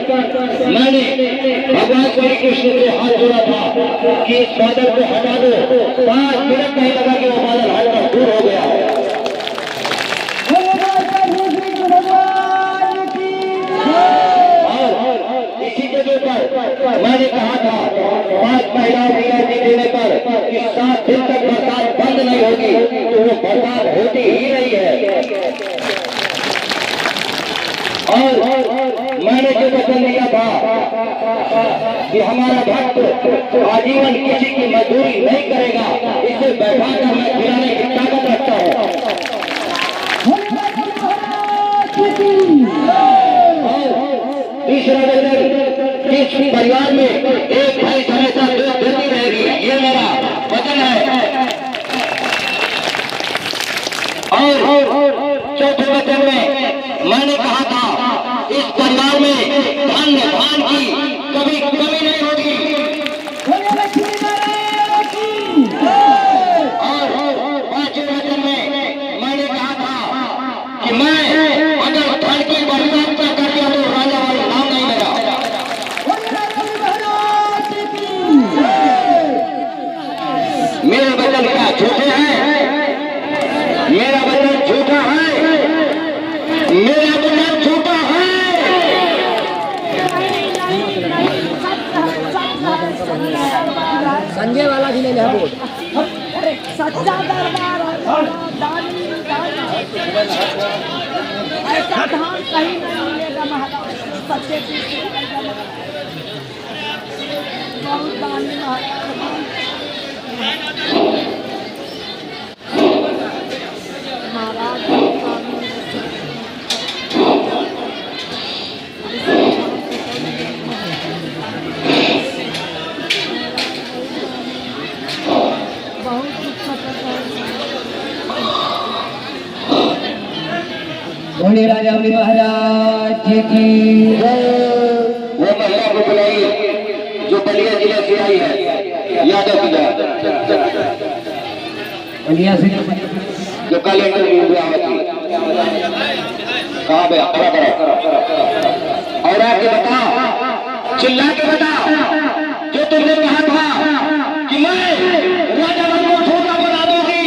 मैंने भगवान श्री कृष्ण से हाथ जोड़ा था कि इस बादल को हटा दो। 5 मिनट नहीं लगा कि वो बादल हटकर दूर हो गया। और इसी जगह पर मैंने कहा था 5 महिलाओं की एनर्जी देने पर कि 7 दिन तक बरसात बंद नहीं होगी, तो वो बरसात होती ही नहीं है। और मैंने जो वचन दिया था कि हमारा भक्त आजीवन किसी की मजदूरी नहीं करेगा, इसे बैठा कर मैं गिराने की ताकत रखता हूँ। तीसरा वचन, जिस परिवार में एक भाई हमेशा दूध देती रहेगी, ये मेरा वचन है। और चौथे वचन में मैंने कहा था इस परिवार में धान्य धान की कभी कमी नहीं होगी। और 5वें वचन में मैंने कहा था कि मैं अगर धन की बरसात न कर दिया तो राजा वाला नाम नहीं लेगा। मेरे वचन क्या झूठे हैं? मेरा वचन झूठा है? मेरा वचन झूठा है? संजय वाला भी नहीं है बोल। सच्चा दरबार ऐसा धान कहीं नहीं मिलेगा महाराज। सच्चे बहुत दानी महाराज। बोले राजा महाराज की वो महिला को बुलाई जो बलिया जिले से आई है, यादव बलिया से जो कल इंटरव्यू हुआ थी। कहाँ गया? खड़ा करो और आके बता, चिल्ला के बता, जो तुमने कहा था कि मैं राजा बन को छोटा बना दूंगी।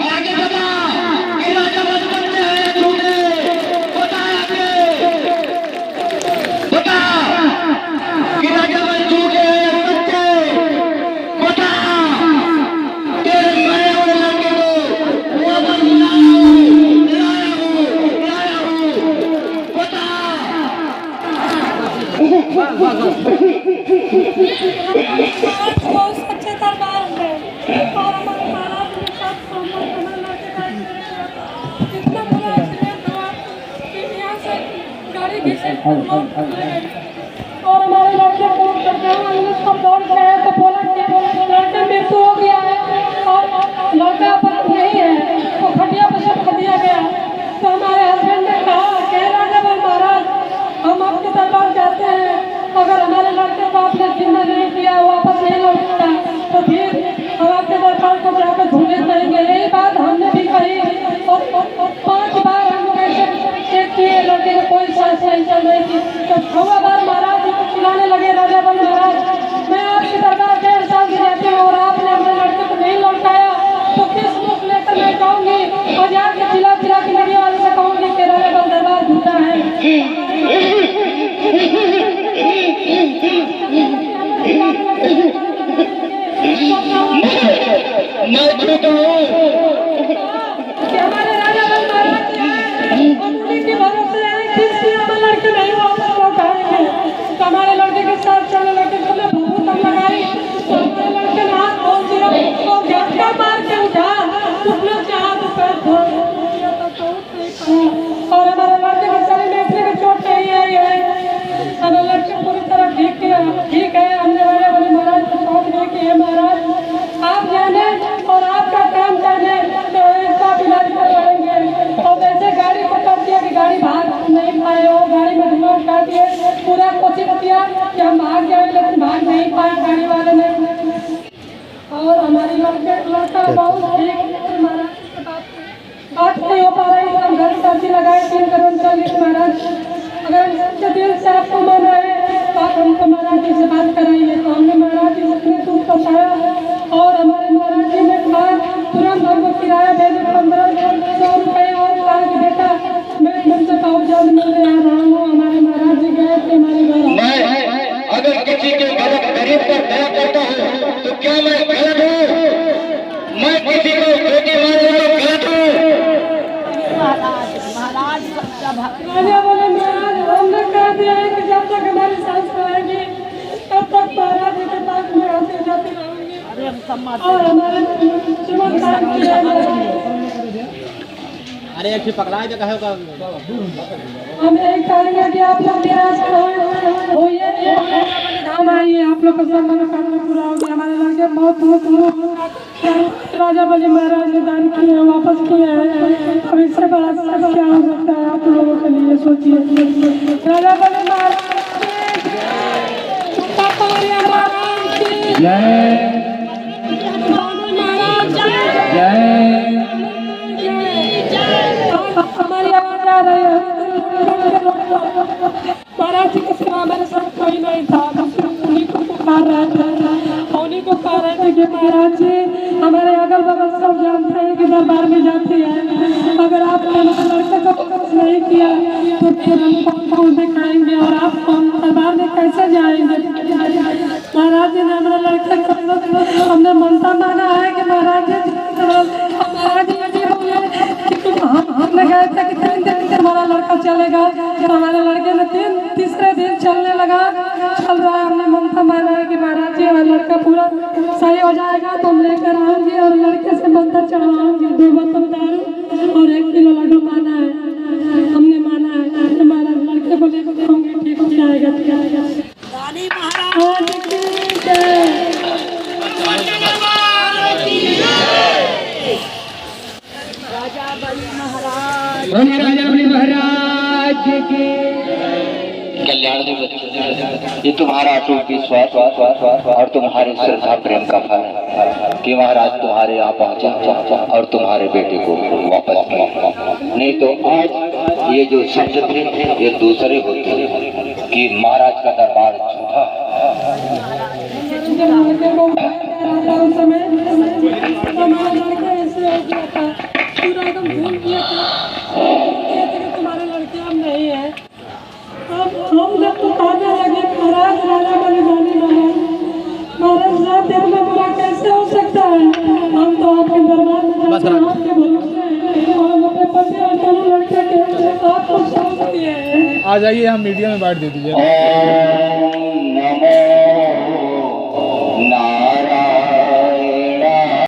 आगे बता कि राजा बन सकते हैं झूठे? बता बता कि राजा बन झूठे सच्चे? बता तेरे मरे हुए लड़के को वापस लाया हूँ। बता। बहुत सच्चे दरबार है और हमारे महाराज ने सब इतना बड़ा एक्सीडेंट हुआ कि यहाँ से गाड़ी घिसे और हमारे लड़के को सब दौड़ गए तो बोला कि लड़के मृत्यु हो गया है और लड़का पर नहीं है, वो खटिया पर सब खटिया गया। तो हमारे हस्बैंड ने कहा कि राजा महाराज हम आपके दरबार जाते हैं, अगर हमारे लड़के को आपने जिंदा नहीं किया, वापस नहीं लौटता, तो फिर हम आपके दरबार को जाकर झूले करेंगे। यही बात हमने भी कही और 5 बार हम लोग ऐसे चेक किए, लड़के को कोई सांस नहीं चल रही थी। तो 6वां बार महाराज को चिल्लाने लगे, राजा बन महाराज मैं आपके दरबार 1.5 साल से जाती हूँ और आपने अपने लड़के को नहीं लौटाया, तो किस मुख लेकर मैं जाऊँगी और जाके चिल्ला चिल्ला के मीडिया वाले से कहूँगी कि राजा बन दरबार झूठा है। मैं झूठा हूँ कि हमारे राजा बन महाराज हम उन्हीं के भरोसे हैं कि हमारे लड़के नहीं वापस लौटाएंगे। तो हमारे लड़के के साथ चले लड़के को बहुत हम लगाई, तो हमारे लड़के ने हाथ खोल दिया और झटका मार के उठा, उसने चाह तो पैर धो और हमारे लड़के के शरीर में इतने भी चोट नहीं आई है। हमारे लड़के पूरी तरह ठीक है। हमने राजा बन महाराज को सौंप दिया कि हे महाराज आप जाने और आपका काम करने, तो इसका इलाज करवाएंगे। और वैसे गाड़ी को कर दिया कि गाड़ी भाग नहीं पाए हो, गाड़ी में धुआं उठा दिए, पूरा कोशिश किया कि हम भाग जाए लेकिन भाग नहीं पाए गाड़ी वाले ने। और हमारी लड़का बहुत ठीक बात नहीं हो पा रही, हम घर सर्दी लगाए 3 करोड़ 40 महाराज। अगर दिल से आपको मन रहे जी से बात कराइए। तो हमने महाराज जी से अपने दुख बताया और हमारे महाराज जी ने कहा तुरंत हमको किराया भेजे 1500 रुपये और कहा कि बेटा मैं तुमसे कागजात मिलने आ रहा हूँ। हमारे महाराज जी गए थे हमारे घर। मैं अगर किसी के गरीब पर दया करता हूँ तो क्या मैं गलत हूँ? मैं किसी को बेटी मारने तो गलत हूँ? राजा बोले महाराज हमने कह दिया है कि जब तक हमारी सांस रहेगी तब तक महाराज जी के पास में आते जाते रहूंगी और हमारे जीवन दान किया अरे एक पकड़ा जगह है हम एक करेंगे कि आप लोग होइए हम आइए आप लोग का सब मनोकामना पूरा हो गया। हमारे लड़के बहुत राजा बलि महाराज ने दान किए हैं वापस किए हैं। अब इससे बड़ा क्या हो सकता है आप लोगों के लिए सोचिए। राजा बलि महाराज हमारी आवाज आ रही है। महाराज जी के सिवा हमारे साथ कोई नहीं था। उन्हीं को पुकार रहे थे उन्हीं को कह रहे थे कि महाराज जी हमारे अगल बगल सब जानते हैं कि दरबार में जाती है। अगर आपने हमारे लड़के को पसंद नहीं किया तो फिर हम कौन दिखाएंगे और आप दरबार में कैसे जाएंगे। महाराज जी ने हमारे लड़के को हमने मनता माना है कि महाराज जी हमने गए थे कि 3 दिन हमारा लड़का चलेगा। हमारे लड़के ने तीसरे दिन चलने लगा चल रहा है। हमने मनता माना है कि महाराज जी हमारा लड़का पूरा सही हो जाएगा तो हम लेकर आऊंगी और लड़के से मंदिर चढ़ाऊंगी। 2 बोतल दारू और 1 किलो लड्डू माना है। हमने माना है हमारा लड़के को लेकर आऊंगी ठीक हो जाएगा। राजा बलि महाराज की कल्याण ये तुम्हारा अटूट विश्वास और तुम्हारे श्रद्धा प्रेम का फल है कि महाराज तुम्हारे यहाँ पहुँचा और तुम्हारे बेटे को वापस किया। नहीं तो आज ये जो शब्द थे ये दूसरे होते कि महाराज का दरबार झूठा। तुम्हारे लड़के हम नहीं है। हम जब पुकारने लगे महाराज राजा बलि महाराज रात दिन में बुरा कैसे हो सकता है। हम तो आपके दरबार में जाते हैं आपके भरोसे और हम अपने पति और दोनों लड़के के आपको समझती है। आ जाइए हम मीडिया में बांट दे दीजिए।